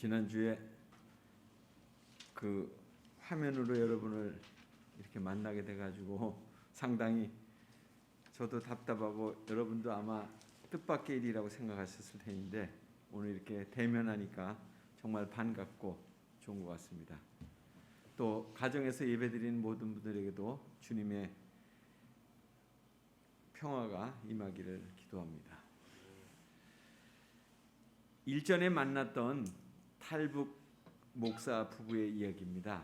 지난주에 그 화면으로 여러분을 이렇게 만나게 돼가지고 상당히 저도 답답하고 여러분도 아마 뜻밖의 일이라고 생각하셨을 텐데 오늘 이렇게 대면하니까 정말 반갑고 좋은 것 같습니다. 또 가정에서 예배드리는 모든 분들에게도 주님의 평화가 임하기를 기도합니다. 일전에 만났던 탈북 목사 부부의 이야기입니다.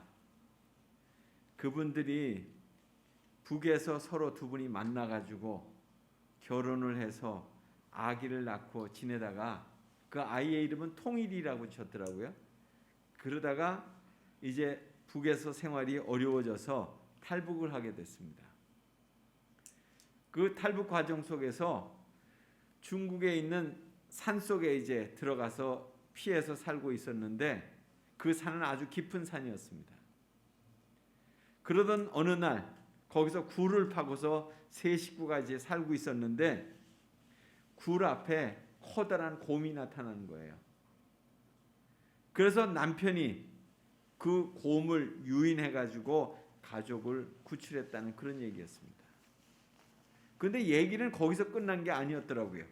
그분들이 북에서 서로 두 분이 만나가지고 결혼을 해서 아기를 낳고 지내다가 그 아이의 이름은 통일이라고 쳤더라고요. 그러다가 이제 북에서 생활이 어려워져서 탈북을 하게 됐습니다. 그 탈북 과정 속에서 중국에 있는 산 속에 이제 들어가서 피해서 살고 있었는데 그 산은 아주 깊은 산이었습니다. 그러던 어느 날 거기서 굴을 파고서 세 식구가 이제 살고 있었는데 굴 앞에 커다란 곰이 나타나는 거예요. 그래서 남편이 그 곰을 유인해가지고 가족을 구출했다는 그런 얘기였습니다. 그런데 얘기는 거기서 끝난 게 아니었더라고요.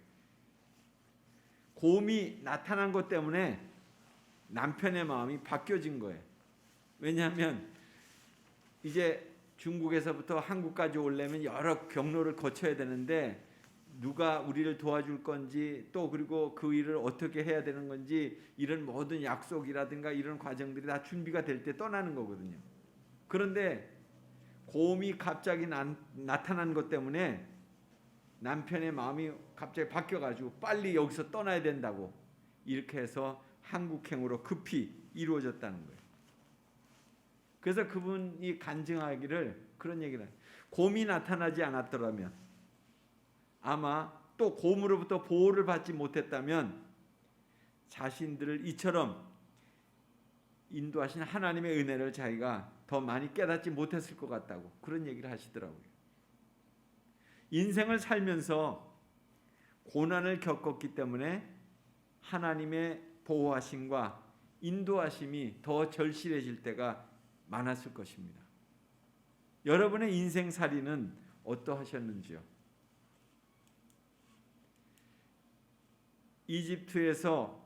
곰이 나타난 것 때문에 남편의 마음이 바뀌어진 거예요. 왜냐하면 이제 중국에서부터 한국까지 오려면 여러 경로를 거쳐야 되는데 누가 우리를 도와줄 건지 또 그리고 그 일을 어떻게 해야 되는 건지 이런 모든 약속이라든가 이런 과정들이 다 준비가 될 때 떠나는 거거든요. 그런데 곰이 갑자기 나타난 것 때문에 남편의 마음이 갑자기 바뀌어가지고 빨리 여기서 떠나야 된다고 이렇게 해서 한국행으로 급히 이루어졌다는 거예요. 그래서 그분이 간증하기를 그런 얘기를 해요. 곰이 나타나지 않았더라면 아마 또 곰으로부터 보호를 받지 못했다면 자신들을 이처럼 인도하신 하나님의 은혜를 자기가 더 많이 깨닫지 못했을 것 같다고 그런 얘기를 하시더라고요. 인생을 살면서 고난을 겪었기 때문에 하나님의 보호하심과 인도하심이 더 절실해질 때가 많았을 것입니다. 여러분의 인생살이는 어떠하셨는지요? 이집트에서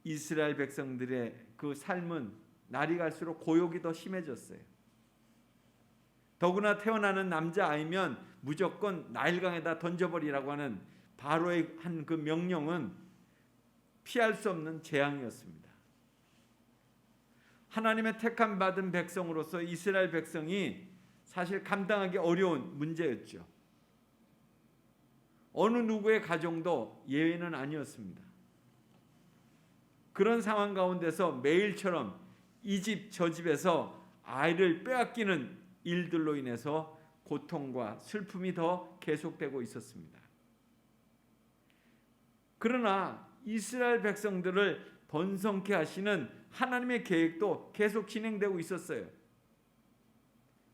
이스라엘 백성들의 그 삶은 날이 갈수록 고욕이 더 심해졌어요. 더구나 태어나는 남자아이면 무조건 나일강에다 던져버리라고 하는 바로의 한 그 명령은 피할 수 없는 재앙이었습니다. 하나님의 택함 받은 백성으로서 이스라엘 백성이 사실 감당하기 어려운 문제였죠. 어느 누구의 가정도 예외는 아니었습니다. 그런 상황 가운데서 매일처럼 이 집 저 집에서 아이를 빼앗기는 일들로 인해서 고통과 슬픔이 더 계속되고 있었습니다. 그러나 이스라엘 백성들을 번성케 하시는 하나님의 계획도 계속 진행되고 있었어요.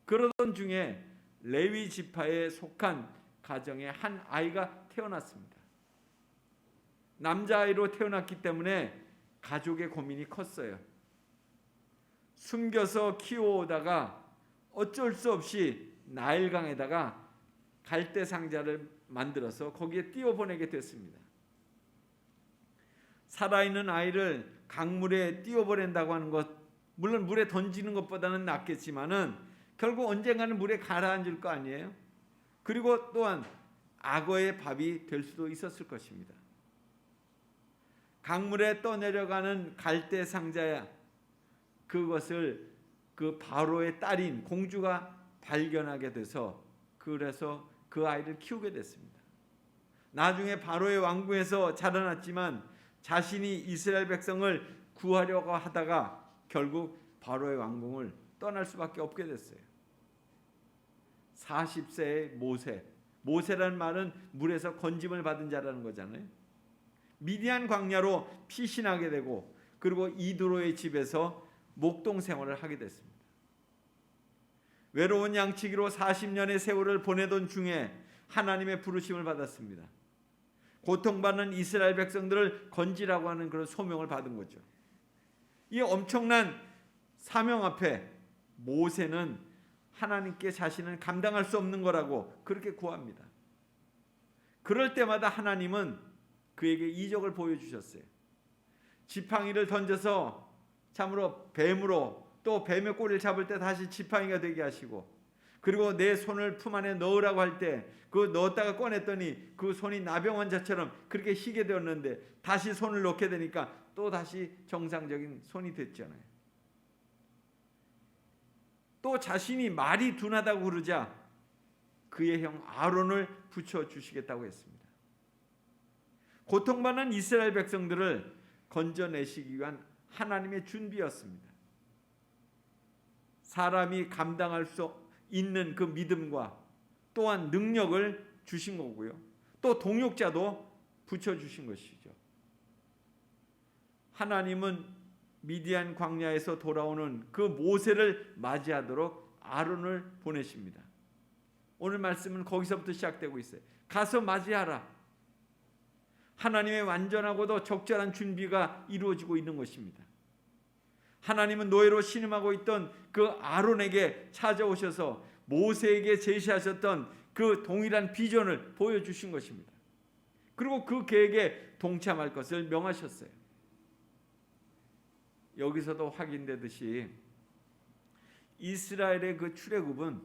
그러던 중에 레위 지파에 속한 가정에 한 아이가 태어났습니다. 남자아이로 태어났기 때문에 가족의 고민이 컸어요. 숨겨서 키워오다가 어쩔 수 없이 나일강에다가 갈대 상자를 만들어서 거기에 띄워보내게 됐습니다. 살아있는 아이를 강물에 띄워보낸다고 하는 것, 물론 물에 던지는 것보다는 낫겠지만은 결국 언젠가는 물에 가라앉을 거 아니에요? 그리고 또한 악어의 밥이 될 수도 있었을 것입니다. 강물에 떠내려가는 갈대 상자야 그것을 그 바로의 딸인 공주가 발견하게 돼서 그래서 그 아이를 키우게 됐습니다. 나중에 바로의 왕궁에서 자라났지만 자신이 이스라엘 백성을 구하려고 하다가 결국 바로의 왕궁을 떠날 수밖에 없게 됐어요. 40세의 모세라는 말은 물에서 건짐을 받은 자라는 거잖아요. 미디안 광야로 피신하게 되고 그리고 이드로의 집에서 목동 생활을 하게 됐습니다. 외로운 양치기로 40년의 세월을 보내던 중에 하나님의 부르심을 받았습니다. 고통받는 이스라엘 백성들을 건지라고 하는 그런 소명을 받은 거죠. 이 엄청난 사명 앞에 모세는 하나님께 자신은 감당할 수 없는 거라고 그렇게 구합니다. 그럴 때마다 하나님은 그에게 이적을 보여주셨어요. 지팡이를 던져서 참으로 뱀으로, 또 뱀의 꼬리를 잡을 때 다시 지팡이가 되게 하시고, 그리고 내 손을 품 안에 넣으라고 할 때 그 넣었다가 꺼냈더니 그 손이 나병 환자처럼 그렇게 희게 되었는데 다시 손을 넣게 되니까 또 다시 정상적인 손이 됐잖아요. 또 자신이 말이 둔하다고 그러자 그의 형 아론을 붙여주시겠다고 했습니다. 고통받는 이스라엘 백성들을 건져내시기 위한 하나님의 준비였습니다. 사람이 감당할 수 있는 그 믿음과 또한 능력을 주신 거고요. 또 동역자도 붙여주신 것이죠. 하나님은 미디안 광야에서 돌아오는 그 모세를 맞이하도록 아론을 보내십니다. 오늘 말씀은 거기서부터 시작되고 있어요. 가서 맞이하라. 하나님의 완전하고도 적절한 준비가 이루어지고 있는 것입니다. 하나님은 노예로 신음하고 있던 그 아론에게 찾아오셔서 모세에게 제시하셨던 그 동일한 비전을 보여주신 것입니다. 그리고 그 계획에 동참할 것을 명하셨어요. 여기서도 확인되듯이 이스라엘의 그 출애굽은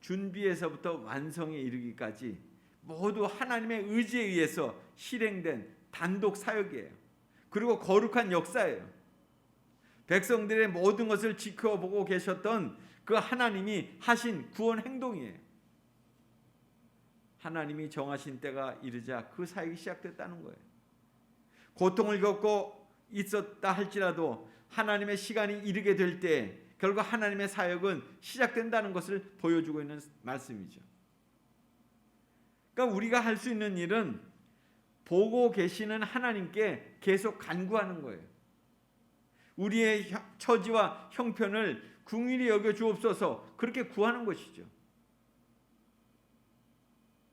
준비에서부터 완성에 이르기까지 모두 하나님의 의지에 의해서 실행된 단독 사역이에요. 그리고 거룩한 역사예요. 백성들의 모든 것을 지켜보고 계셨던 그 하나님이 하신 구원 행동이에요. 하나님이 정하신 때가 이르자 그 사역이 시작됐다는 거예요. 고통을 겪고 있었다 할지라도 하나님의 시간이 이르게 될 때 결국 하나님의 사역은 시작된다는 것을 보여주고 있는 말씀이죠. 그러니까 우리가 할 수 있는 일은 보고 계시는 하나님께 계속 간구하는 거예요. 우리의 처지와 형편을 긍휼히 여겨 주옵소서, 그렇게 구하는 것이죠.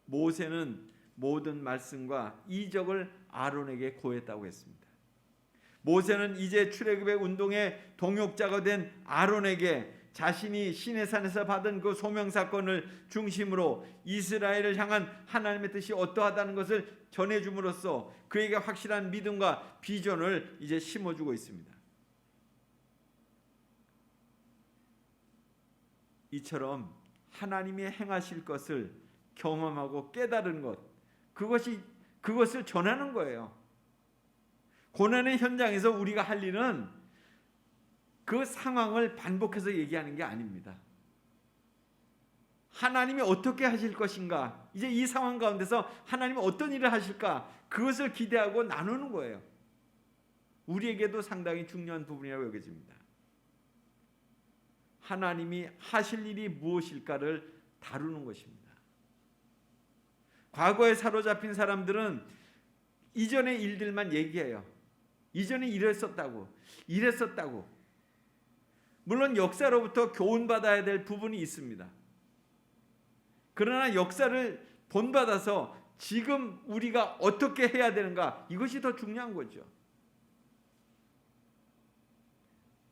모세는 모든 말씀과 이적을 아론에게 고했다고 했습니다. 모세는 이제 출애굽의 운동의 동역자가 된 아론에게 자신이 시내산에서 받은 그 소명 사건을 중심으로 이스라엘을 향한 하나님의 뜻이 어떠하다는 것을 전해줌으로써 그에게 확실한 믿음과 비전을 이제 심어주고 있습니다. 이처럼 하나님이 행하실 것을 경험하고 깨달은 것, 그것을 전하는 거예요. 고난의 현장에서 우리가 할 일은 그 상황을 반복해서 얘기하는 게 아닙니다. 하나님이 어떻게 하실 것인가, 이제 이 상황 가운데서 하나님이 어떤 일을 하실까, 그것을 기대하고 나누는 거예요. 우리에게도 상당히 중요한 부분이라고 여겨집니다. 하나님이 하실 일이 무엇일까를 다루는 것입니다. 과거에 사로잡힌 사람들은 이전의 일들만 얘기해요. 이전에 이랬었다고. 물론 역사로부터 교훈받아야 될 부분이 있습니다. 그러나 역사를 본받아서 지금 우리가 어떻게 해야 되는가, 이것이 더 중요한 거죠.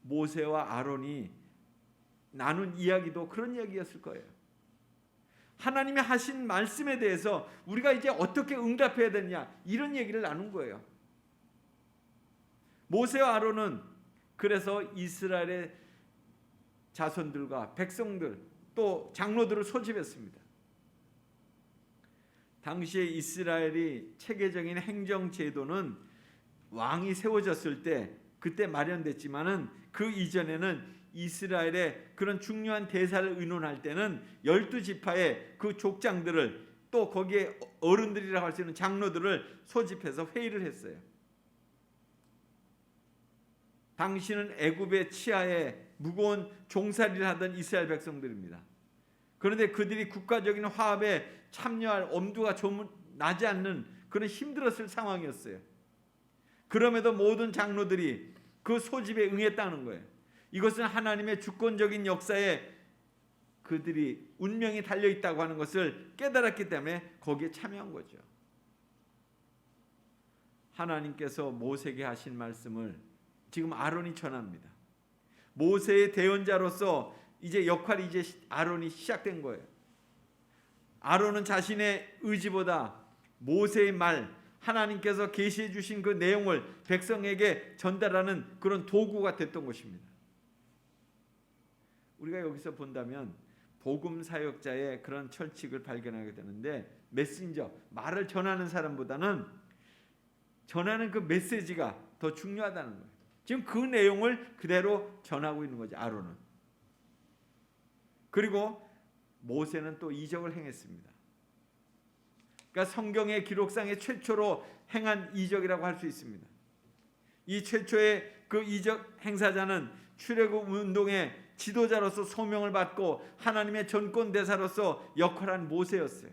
모세와 아론이 나눈 이야기도 그런 이야기였을 거예요. 하나님이 하신 말씀에 대해서 우리가 이제 어떻게 응답해야 되느냐, 이런 얘기를 나눈 거예요. 모세와 아론은 그래서 이스라엘의 자손들과 백성들 또 장로들을 소집했습니다. 당시에 이스라엘이 체계적인 행정 제도는 왕이 세워졌을 때 그때 마련됐지만은 그 이전에는 이스라엘의 그런 중요한 대사를 의논할 때는 12지파의 그 족장들을 또 거기에 어른들이라고 할 수 있는 장로들을 소집해서 회의를 했어요. 당시는 애굽의 치하에 무거운 종살이를 하던 이스라엘 백성들입니다. 그런데 그들이 국가적인 화합에 참여할 엄두가 좀 나지 않는 그런 힘들었을 상황이었어요. 그럼에도 모든 장로들이 그 소집에 응했다는 거예요. 이것은 하나님의 주권적인 역사에 그들이 운명이 달려있다고 하는 것을 깨달았기 때문에 거기에 참여한 거죠. 하나님께서 모세에게 하신 말씀을 지금 아론이 전합니다. 모세의 대언자로서 이제 역할이 이제 아론이 시작된 거예요. 아론은 자신의 의지보다 모세의 말, 하나님께서 계시해 주신 그 내용을 백성에게 전달하는 그런 도구가 됐던 것입니다. 우리가 여기서 본다면 복음 사역자의 그런 철칙을 발견하게 되는데, 메신저, 말을 전하는 사람보다는 전하는 그 메시지가 더 중요하다는 거예요. 지금 그 내용을 그대로 전하고 있는 거죠, 아론은. 그리고 모세는 또 이적을 행했습니다. 그러니까 성경의 기록상의 최초로 행한 이적이라고 할 수 있습니다. 이 최초의 그 이적 행사자는 출애굽 운동의 지도자로서 소명을 받고 하나님의 전권 대사로서 역할한 모세였어요.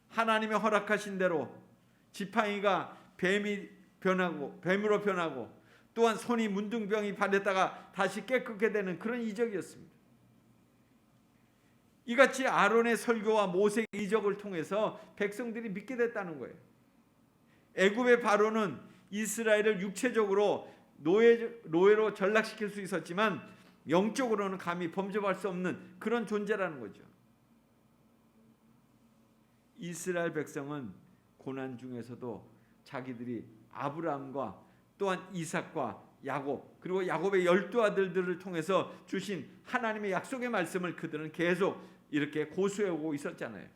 하나님의 허락하신 대로 지팡이가 뱀으로 변하고 또한 손이 문둥병이 발렸다가 다시 깨끗게 되는 그런 이적이었습니다. 이같이 아론의 설교와 모세의 이적을 통해서 백성들이 믿게 됐다는 거예요. 애굽의 바로는 이스라엘을 육체적으로 노예로 전락시킬 수 있었지만 영적으로는 감히 범접할 수 없는 그런 존재라는 거죠. 이스라엘 백성은 고난 중에서도 자기들이 아브라함과 또한 이삭과 야곱, 그리고 야곱의 12아들들을 통해서 주신 하나님의 약속의 말씀을 그들은 계속 이렇게 고수해오고 있었잖아요.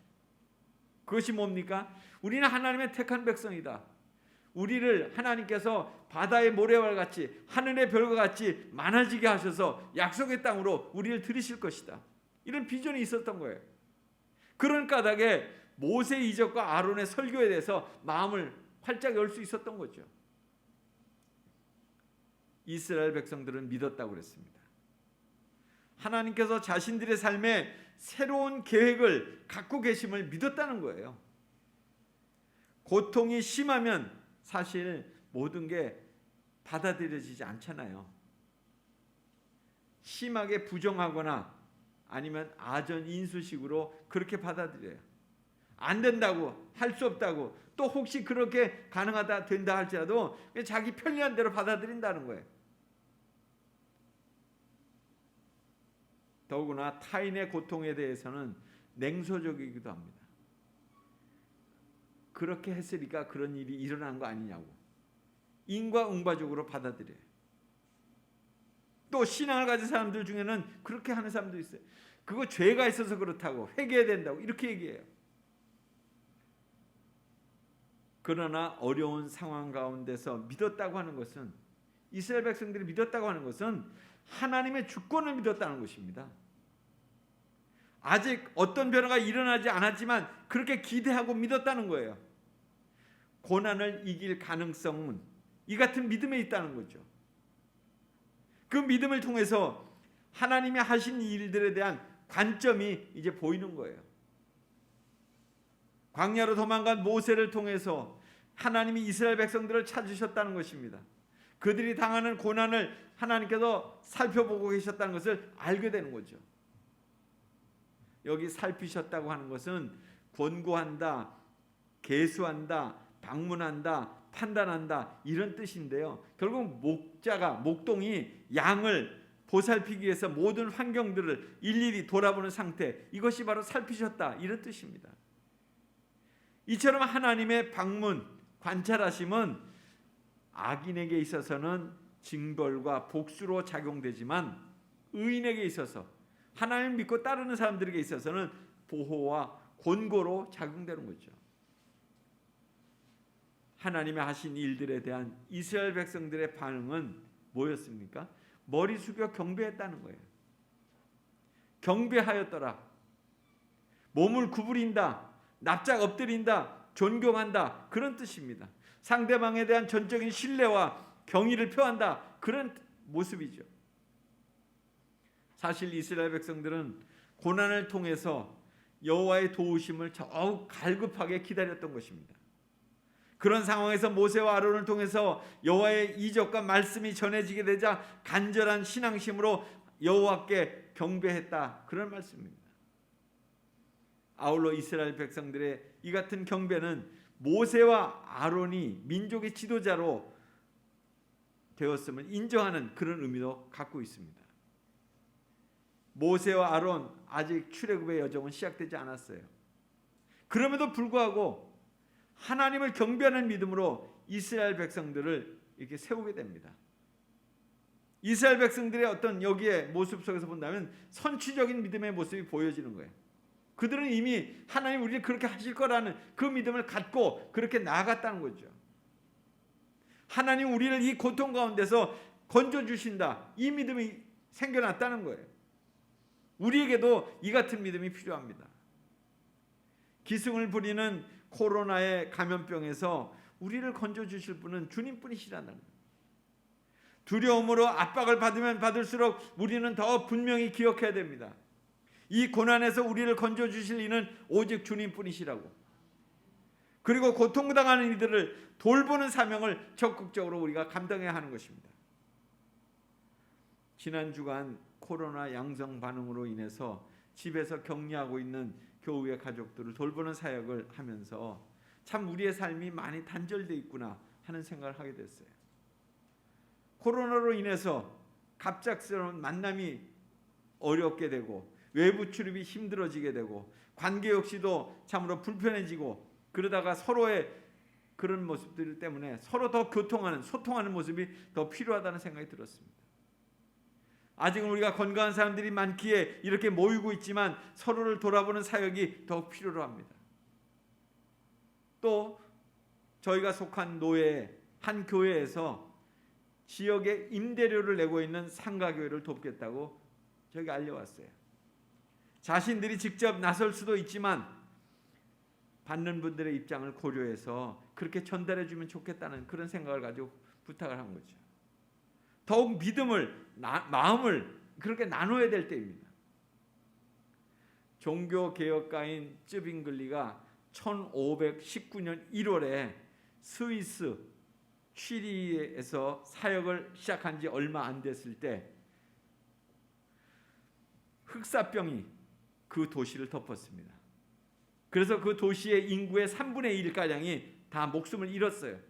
그것이 뭡니까? 우리는 하나님의 택한 백성이다. 우리를 하나님께서 바다의 모래와 같이 하늘의 별과 같이 많아지게 하셔서 약속의 땅으로 우리를 들이실 것이다. 이런 비전이 있었던 거예요. 그런 까닭에 모세 이적과 아론의 설교에 대해서 마음을 활짝 열 수 있었던 거죠. 이스라엘 백성들은 믿었다고 그랬습니다. 하나님께서 자신들의 삶에 새로운 계획을 갖고 계심을 믿었다는 거예요. 고통이 심하면 사실 모든 게 받아들여지지 않잖아요. 심하게 부정하거나 아니면 아전인수식으로 그렇게 받아들여요. 안 된다고, 할 수 없다고, 또 혹시 그렇게 가능하다 된다 할지라도 자기 편리한 대로 받아들인다는 거예요. 더구나 타인의 고통에 대해서는 냉소적이기도 합니다. 그렇게 했으니까 그런 일이 일어난 거 아니냐고 인과응과적으로 받아들여요. 또 신앙을 가진 사람들 중에는 그렇게 하는 사람도 있어요. 그거 죄가 있어서 그렇다고, 회개해야 된다고 이렇게 얘기해요. 그러나 어려운 상황 가운데서 믿었다고 하는 것은, 이스라엘 백성들이 믿었다고 하는 것은 하나님의 주권을 믿었다는 것입니다. 아직 어떤 변화가 일어나지 않았지만 그렇게 기대하고 믿었다는 거예요. 고난을 이길 가능성은 이 같은 믿음에 있다는 거죠. 그 믿음을 통해서 하나님이 하신 일들에 대한 관점이 이제 보이는 거예요. 광야로 도망간 모세를 통해서 하나님이 이스라엘 백성들을 찾으셨다는 것입니다. 그들이 당하는 고난을 하나님께서 살펴보고 계셨다는 것을 알게 되는 거죠. 여기 살피셨다고 하는 것은 권고한다, 계수한다, 방문한다, 판단한다 이런 뜻인데요. 결국 목동이 양을 보살피기 위해서 모든 환경들을 일일이 돌아보는 상태, 이것이 바로 살피셨다 이런 뜻입니다. 이처럼 하나님의 방문, 관찰하심은 악인에게 있어서는 징벌과 복수로 작용되지만 의인에게 있어서, 하나님을 믿고 따르는 사람들에게 있어서는 보호와 권고로 작용되는 거죠. 하나님의 하신 일들에 대한 이스라엘 백성들의 반응은 뭐였습니까? 머리 숙여 경배했다는 거예요. 경배하였더라. 몸을 구부린다, 납작 엎드린다, 존경한다 그런 뜻입니다. 상대방에 대한 전적인 신뢰와 경의를 표한다 그런 모습이죠. 사실 이스라엘 백성들은 고난을 통해서 여호와의 도우심을 더욱 갈급하게 기다렸던 것입니다. 그런 상황에서 모세와 아론을 통해서 여호와의 이적과 말씀이 전해지게 되자 간절한 신앙심으로 여호와께 경배했다 그런 말씀입니다. 아울러 이스라엘 백성들의 이 같은 경배는 모세와 아론이 민족의 지도자로 되었음을 인정하는 그런 의미도 갖고 있습니다. 모세와 아론 아직 출애굽의 여정은 시작되지 않았어요. 그럼에도 불구하고 하나님을 경배하는 믿음으로 이스라엘 백성들을 이렇게 세우게 됩니다. 이스라엘 백성들의 어떤 여기에 모습 속에서 본다면 선취적인 믿음의 모습이 보여지는 거예요. 그들은 이미 하나님 우리를 그렇게 하실 거라는 그 믿음을 갖고 그렇게 나아갔다는 거죠. 하나님 우리를 이 고통 가운데서 건져주신다, 이 믿음이 생겨났다는 거예요. 우리에게도 이 같은 믿음이 필요합니다. 기승을 부리는 코로나의 감염병에서 우리를 건져주실 분은 주님뿐이시라는 거예요. 두려움으로 압박을 받으면 받을수록 우리는 더 분명히 기억해야 됩니다. 이 고난에서 우리를 건져주실 이는 오직 주님뿐이시라고. 그리고 고통당하는 이들을 돌보는 사명을 적극적으로 우리가 감당해야 하는 것입니다. 지난 주간 코로나 양성 반응으로 인해서 집에서 격리하고 있는 교우의 가족들을 돌보는 사역을 하면서 참 우리의 삶이 많이 단절되어 있구나 하는 생각을 하게 됐어요. 코로나로 인해서 갑작스러운 만남이 어렵게 되고 외부 출입이 힘들어지게 되고 관계 역시도 참으로 불편해지고 그러다가 서로의 그런 모습들 때문에 서로 더 소통하는 모습이 더 필요하다는 생각이 들었습니다. 아직은 우리가 건강한 사람들이 많기에 이렇게 모이고 있지만 서로를 돌아보는 사역이 더욱 필요로 합니다. 또 저희가 속한 노예 한 교회에서 지역에 임대료를 내고 있는 상가교회를 돕겠다고 저희가 알려왔어요. 자신들이 직접 나설 수도 있지만 받는 분들의 입장을 고려해서 그렇게 전달해 주면 좋겠다는 그런 생각을 가지고 부탁을 한 거죠. 더욱 마음을 그렇게 나눠야 될 때입니다. 종교개혁가인 쯔빙글리가 1519년 1월에 스위스 취리히에서 사역을 시작한 지 얼마 안 됐을 때 흑사병이 그 도시를 덮었습니다. 그래서 그 도시의 인구의 3분의 1가량이 다 목숨을 잃었어요.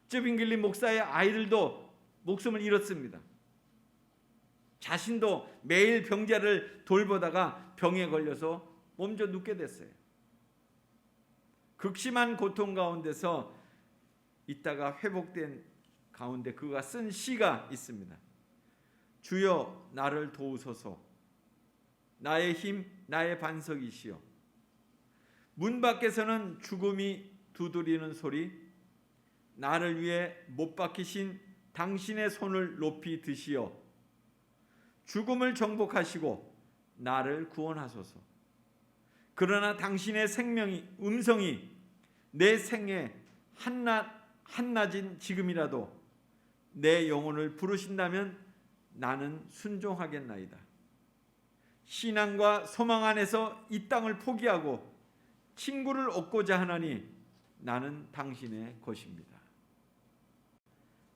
쯔빙글리 목사의 아이들도 목숨을 잃었습니다. 자신도 매일 병자를 돌보다가 병에 걸려서 몸져 눕게 됐어요. 극심한 고통 가운데서 있다가 회복된 가운데 그가 쓴 시가 있습니다. 주여 나를 도우소서, 나의 힘 나의 반석이시여. 문 밖에서는 죽음이 두드리는 소리, 나를 위해 못 박히신 당신의 손을 높이 드시어 죽음을 정복하시고 나를 구원하소서. 그러나 당신의 음성이 내 생에 한낮인 지금이라도 내 영혼을 부르신다면 나는 순종하겠나이다. 신앙과 소망 안에서 이 땅을 포기하고 친구를 얻고자 하나니 나는 당신의 것입니다.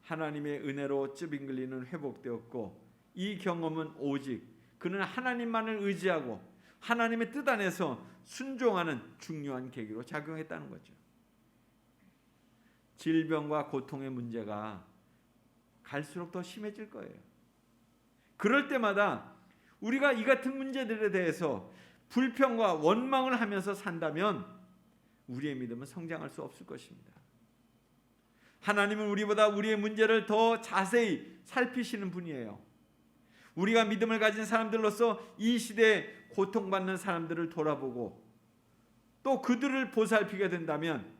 하나님의 은혜로 쯔빙글리는 회복되었고 이 경험은 오직 그는 하나님만을 의지하고 하나님의 뜻 안에서 순종하는 중요한 계기로 작용했다는 거죠. 질병과 고통의 문제가 갈수록 더 심해질 거예요. 그럴 때마다 우리가 이 같은 문제들에 대해서 불평과 원망을 하면서 산다면 우리의 믿음은 성장할 수 없을 것입니다. 하나님은 우리보다 우리의 문제를 더 자세히 살피시는 분이에요. 우리가 믿음을 가진 사람들로서 이 시대에 고통받는 사람들을 돌아보고 또 그들을 보살피게 된다면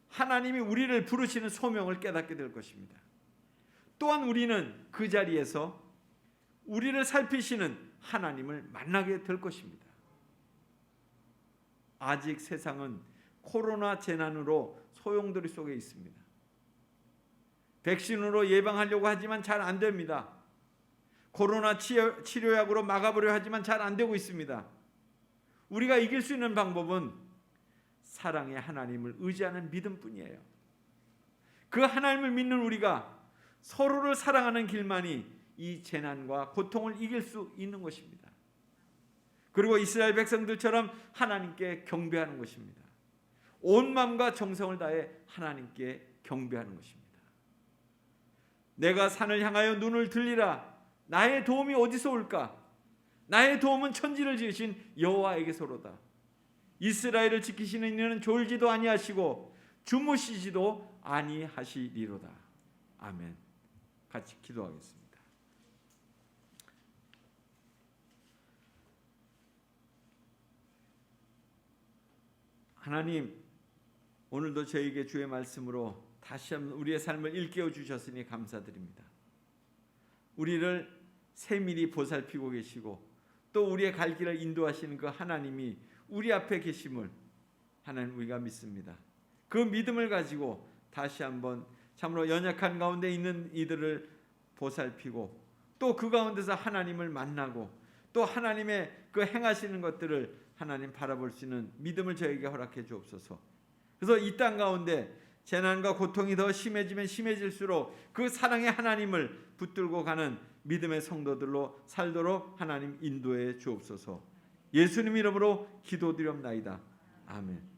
하나님이 우리를 부르시는 소명을 깨닫게 될 것입니다. 또한 우리는 그 자리에서 우리를 살피시는 하나님을 만나게 될 것입니다. 아직 세상은 코로나 재난으로 소용돌이 속에 있습니다. 백신으로 예방하려고 하지만 잘 안 됩니다. 코로나 치료약으로 막아보려 하지만 잘 안 되고 있습니다. 우리가 이길 수 있는 방법은 사랑의 하나님을 의지하는 믿음뿐이에요. 그 하나님을 믿는 우리가 서로를 사랑하는 길만이 이 재난과 고통을 이길 수 있는 것입니다. 그리고 이스라엘 백성들처럼 하나님께 경배하는 것입니다. 온 마음과 정성을 다해 하나님께 경배하는 것입니다. 내가 산을 향하여 눈을 들리라. 나의 도움이 어디서 올까? 나의 도움은 천지를 지으신 여호와에게서로다. 이스라엘을 지키시는 이는 졸지도 아니하시고 주무시지도 아니하시리로다. 아멘. 같이 기도하겠습니다. 하나님, 오늘도 저에게 주의 말씀으로 다시 한번 우리의 삶을 일깨워 주셨으니 감사드립니다. 우리를 세밀히 보살피고 계시고 또 우리의 갈 길을 인도하시는 그 하나님이 우리 앞에 계심을 하나님 우리가 믿습니다. 그 믿음을 가지고 다시 한번 참으로 연약한 가운데 있는 이들을 보살피고 또 그 가운데서 하나님을 만나고 또 하나님의 그 행하시는 것들을 하나님 바라볼 수 있는 믿음을 저에게 허락해 주옵소서. 그래서 이 땅 가운데 재난과 고통이 더 심해지면 심해질수록 그 사랑의 하나님을 붙들고 가는 믿음의 성도들로 살도록 하나님 인도해 주옵소서. 예수님 이름으로 기도드렸나이다. 아멘.